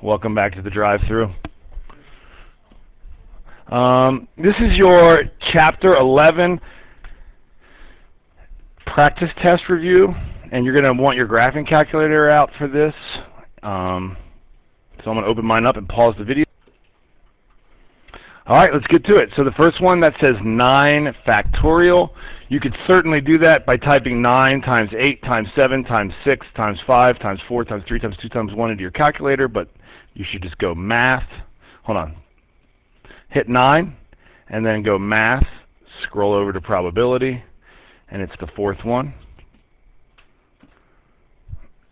Welcome back to the drive-thru. This is your Chapter 11 practice test review, and you're going to want your graphing calculator out for this. So I'm going to open mine up and pause the video. All right, let's get to it. So the first one that says 9 factorial, you could certainly do that by typing 9 times 8 times 7 times 6 times 5 times 4 times 3 times 2 times 1 into your calculator, but you should just go math. Hold on. Hit 9, and then go math, scroll over to probability, and it's the fourth one.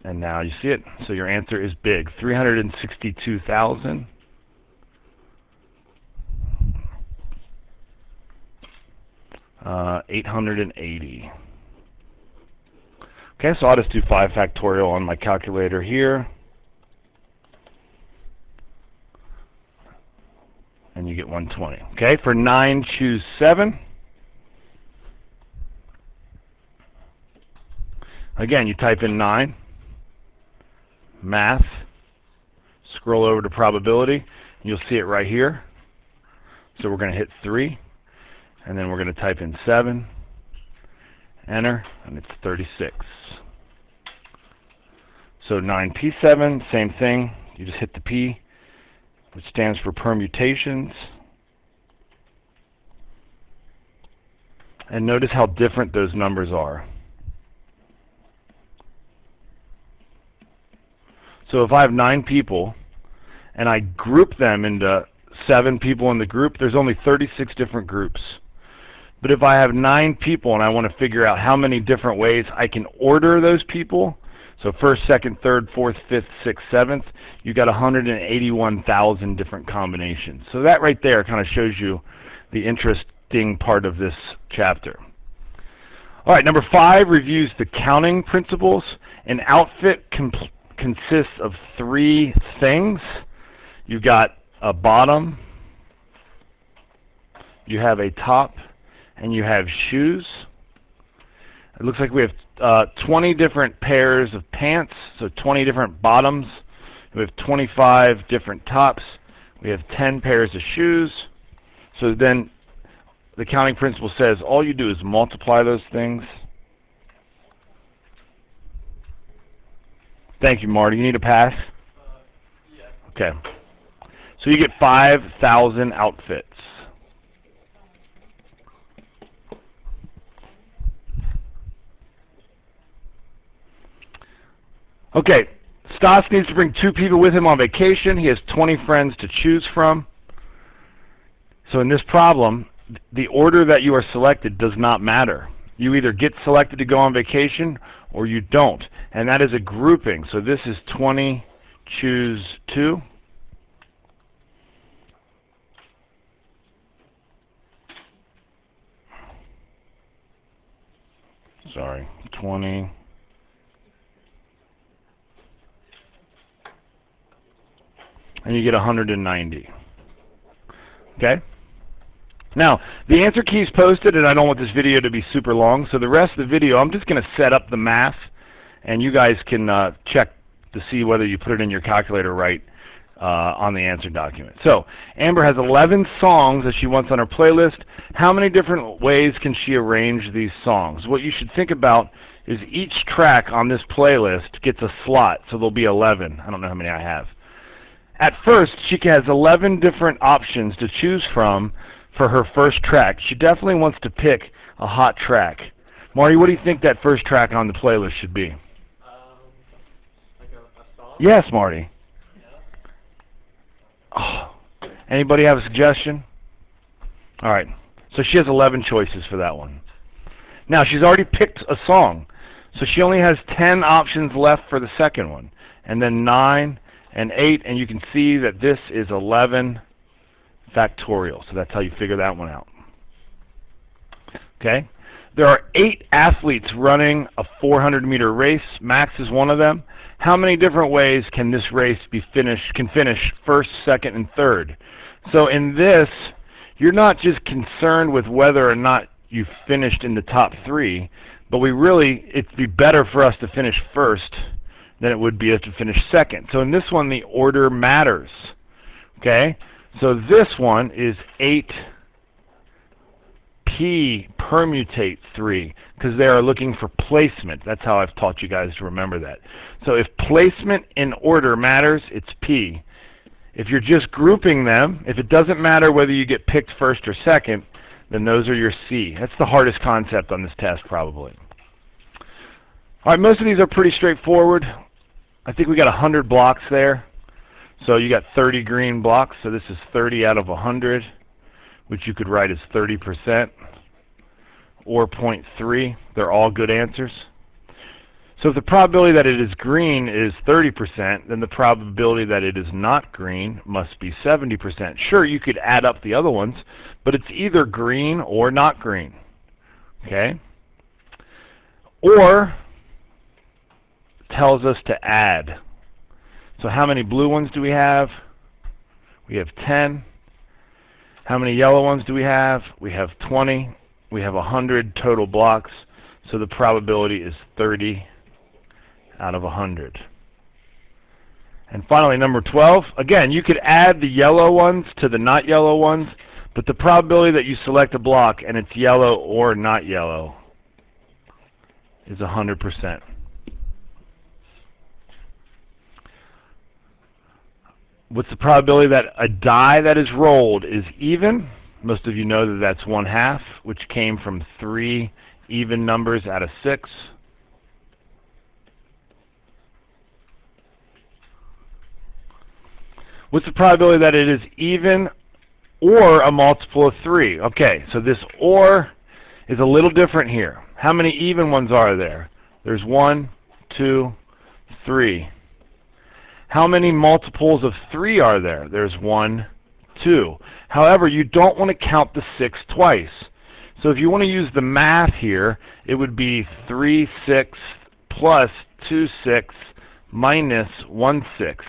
And now you see it. So your answer is big, 362,000. $880. Okay, so I'll just do 5 factorial on my calculator here. And you get 120. Okay, for 9, choose 7. Again, you type in 9, math, scroll over to probability, you'll see it right here. So we're going to hit 3, and then we're going to type in 7, enter, and it's 36. So 9p7, same thing, you just hit the P, which stands for permutations. And notice how different those numbers are. So if I have 9 people, and I group them into 7 people in the group, there's only 36 different groups. But if I have 9 people and I want to figure out how many different ways I can order those people, so first, second, third, fourth, fifth, sixth, seventh, you got 181,000 different combinations. So that right there kind of shows you the interesting part of this chapter. All right, number 5 reviews the counting principles. An outfit consists of 3 things. You've got a bottom, you have a top, and you have shoes. It looks like we have 20 different pairs of pants, so 20 different bottoms. We have 25 different tops. We have 10 pairs of shoes. So then the counting principle says all you do is multiply those things. Thank you, Marty. You need a pass? Yeah. Okay. So you get 5,000 outfits. Okay, Stas needs to bring 2 people with him on vacation. He has 20 friends to choose from. So in this problem, the order that you are selected does not matter. You either get selected to go on vacation or you don't. And that is a grouping. So this is 20, choose 2. Sorry, 20. And you get 190. Okay? Now, the answer key is posted, and I don't want this video to be super long, so the rest of the video, I'm just going to set up the math, and you guys can check to see whether you put it in your calculator right on the answer document. So, Amber has 11 songs that she wants on her playlist. How many different ways can she arrange these songs? What you should think about is each track on this playlist gets a slot, so there'll be 11. I don't know how many I have. At first, she has 11 different options to choose from for her first track. She definitely wants to pick a hot track. Marty, what do you think that first track on the playlist should be? Like a song? Yes, Marty. Yeah. Oh. Anybody have a suggestion? All right. So she has 11 choices for that one. Now, she's already picked a song. So she only has 10 options left for the second one. And then 9 and 8, and you can see that this is 11 factorial. So that's how you figure that one out. Okay? There are 8 athletes running a 400-meter race. Max is one of them. How many different ways can this race be finish first, second, and third? So in this, you're not just concerned with whether or not you finished in the top 3, but it'd be better for us to finish first than it would be to finish second. So in this one, the order matters. Okay? So this one is 8p permutate 3, because they are looking for placement. That's how I've taught you guys to remember that. So if placement in order matters, it's p. If you're just grouping them, if it doesn't matter whether you get picked first or second, then those are your C. That's the hardest concept on this test, probably. All right, most of these are pretty straightforward. I think we got 100 blocks there. So you got 30 green blocks, so this is 30 out of 100, which you could write as 30%, or 0.3. They're all good answers. So if the probability that it is green is 30%, then the probability that it is not green must be 70%. Sure, you could add up the other ones, but it's either green or not green. Okay? Or tells us to add. So how many blue ones do we have? We have 10. How many yellow ones do we have? We have 20. We have 100 total blocks, so the probability is 30 out of 100. And finally, number 12. Again, you could add the yellow ones to the not yellow ones, but the probability that you select a block and it's yellow or not yellow is 100%. What's the probability that a die that is rolled is even? Most of you know that that's 1/2, which came from 3 even numbers out of 6. What's the probability that it is even or a multiple of 3? Okay, so this or is a little different here. How many even ones are there? There's 1, 2, 3. How many multiples of 3 are there? There's 1, 2. However, you don't want to count the 6 twice. So if you want to use the math here, it would be 3/6 plus 2/6 minus 1/6.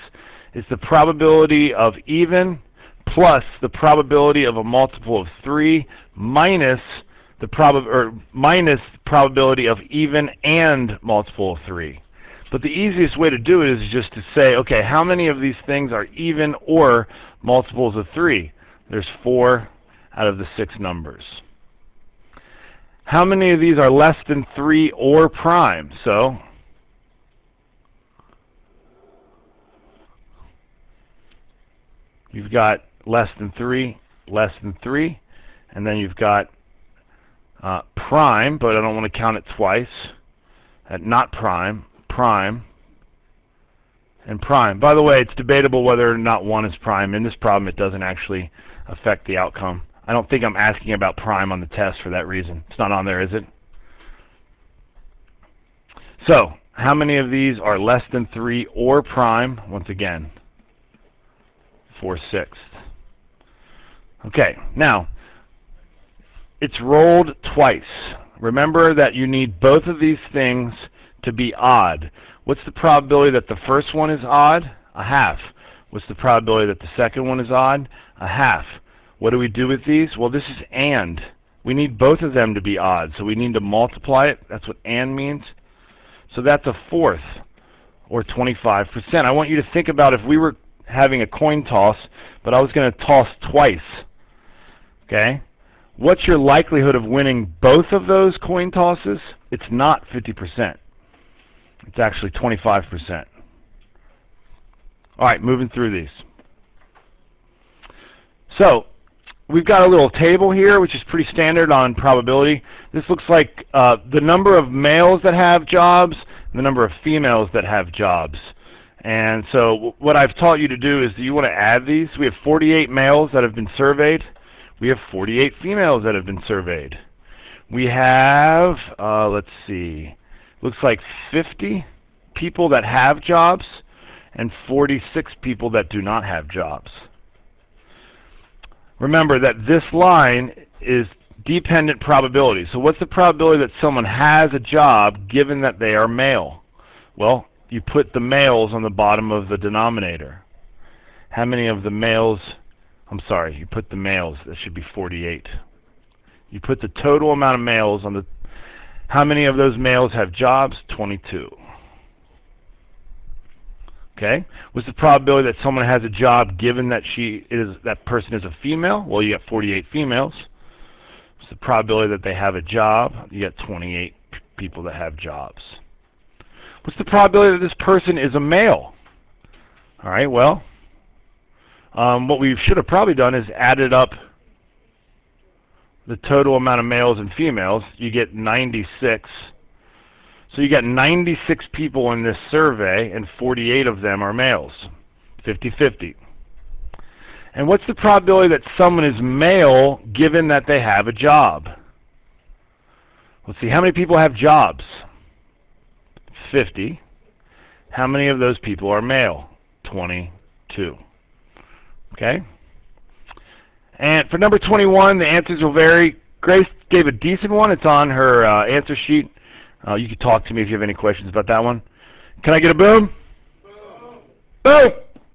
It's the probability of even plus the probability of a multiple of 3 minus the probability of even and multiple of 3. But the easiest way to do it is just to say, okay, how many of these things are even or multiples of 3? There's 4 out of the 6 numbers. How many of these are less than 3 or prime? So you've got less than 3, and then you've got prime, but I don't want to count it twice. Not prime, prime, and prime. By the way, it's debatable whether or not 1 is prime. In this problem, it doesn't actually affect the outcome. I don't think I'm asking about prime on the test for that reason. It's not on there, is it? So, how many of these are less than 3 or prime? Once again, 4/6. Okay, now, it's rolled twice. Remember that you need both of these things to be odd. What's the probability that the first one is odd? 1/2. What's the probability that the second one is odd? 1/2. What do we do with these? Well, this is and. We need both of them to be odd, so we need to multiply it. That's what and means. So that's 1/4, or 25%. I want you to think about if we were having a coin toss, but I was going to toss twice. Okay? What's your likelihood of winning both of those coin tosses? It's not 50%. It's actually 25%. All right, moving through these. So, we've got a little table here, which is pretty standard on probability. This looks like the number of males that have jobs and the number of females that have jobs. And so what I've taught you to do is you want to add these. We have 48 males that have been surveyed. We have 48 females that have been surveyed. We have, let's see, looks like 50 people that have jobs and 46 people that do not have jobs. Remember that this line is dependent probability. So what's the probability that someone has a job given that they are male? Well, you put the males on the bottom of the denominator. How many of the males, I'm sorry, you put the males, that should be 48. You put the total amount of males on the, how many of those males have jobs? 22. Okay? What's the probability that someone has a job given that that person is a female? Well, you got 48 females. What's the probability that they have a job? You got 28 people that have jobs. What's the probability that this person is a male? All right, well, what we should have probably done is added up the total amount of males and females. You get 96. So you got 96 people in this survey, and 48 of them are males, 50-50. And what's the probability that someone is male given that they have a job? Let's see, how many people have jobs? 50. How many of those people are male? 22. Okay? And for number 21, the answers will vary. Grace gave a decent one. It's on her answer sheet. You can talk to me if you have any questions about that one. Can I get a boom? Boom! Boom!